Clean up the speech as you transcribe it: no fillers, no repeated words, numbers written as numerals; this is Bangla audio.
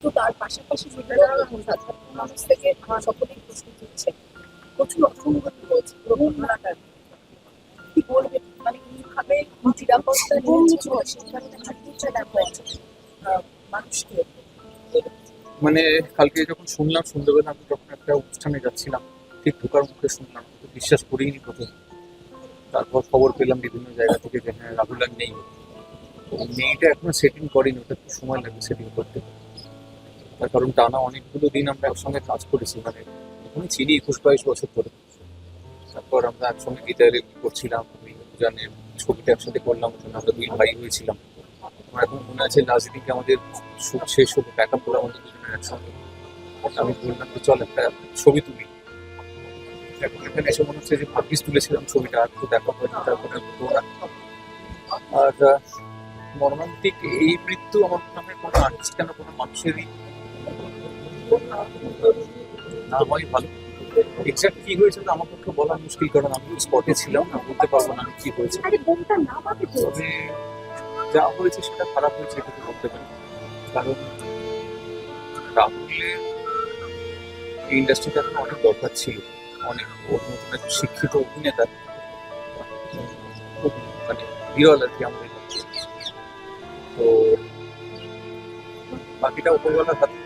তো তার পাশাপাশি যেগুলো সাধারণ মানুষ থেকে সকলেই প্রশ্ন তুলছে, প্রচুর অসঙ্গতি রয়েছে পুরো ঘটনাটার। কি বলবেন? মানে কিভাবে নিরাপত্তা নিয়ে সেখানে হাঁটিয়ে দেখা যাচ্ছে মানুষকে। মানে কালকে যখন শুনলাম সন্ধ্যেবেলা, আমি যখন একটা অনুষ্ঠানে যাচ্ছিলাম, ঠিক ঢোকার মুখে শুনলাম, তো বিশ্বাস করিনি প্রথম। তারপর খবর পেলাম বিভিন্ন জায়গা থেকে যে হ্যাঁ, রাহুল আর নেই। তো মেয়েটা এখনো সেটিং করেনি, ওটা একটু সময় লাগবে সেটিং করতে। তার কারণ টানা অনেকগুলো দিন আমরা একসঙ্গে কাজ করেছি, মানে আমি চিনি 21-22 বছর ধরে। তারপর আমরা একসঙ্গে গিটারে করছিলাম, আমি জানের ছবিটা একসাথে করলাম, ওখানে আমরা দুই ভাই হয়েছিলাম। আমার এখন মনে আছে লাস্ট দিকে আমাদের শুট শেষ হলো, ব্যাকআপ করে আমাদের দুজনের একসঙ্গে। আমি বললাম যে চল একটা ছবি তুলি। এখন এখানে এসে মনে হচ্ছে যে ভাগ্যিস তুলেছিলাম ছবিটা, আর তো দেখা হয়নি, তারপরে হতো না। আর মর্মান্তিক এই মৃত্যু আমার মনে হয় কোনো আর্টিস্ট কেন কোনো মানুষেরই না হয় ভালো। এক্সাক্ট কি হয়েছিল আমার পক্ষে বলা মুশকিল, কারণ আমি স্পটে ছিলাম না, বলতে পারবো না আমি কি হয়েছে। তবে যা হয়েছে সেটা খারাপ হয়েছে, এটুকু বলতে পারি। কারণ রাহুলের এই ইন্ডাস্ট্রিতে এখন অনেক দরকার ছিল। অনেক ওর মতন একজন শিক্ষিত অভিনেতা খুব মানে বিরল আর কি আমাদের মধ্যে। তো বাকিটা উপরওয়ালার হাতে।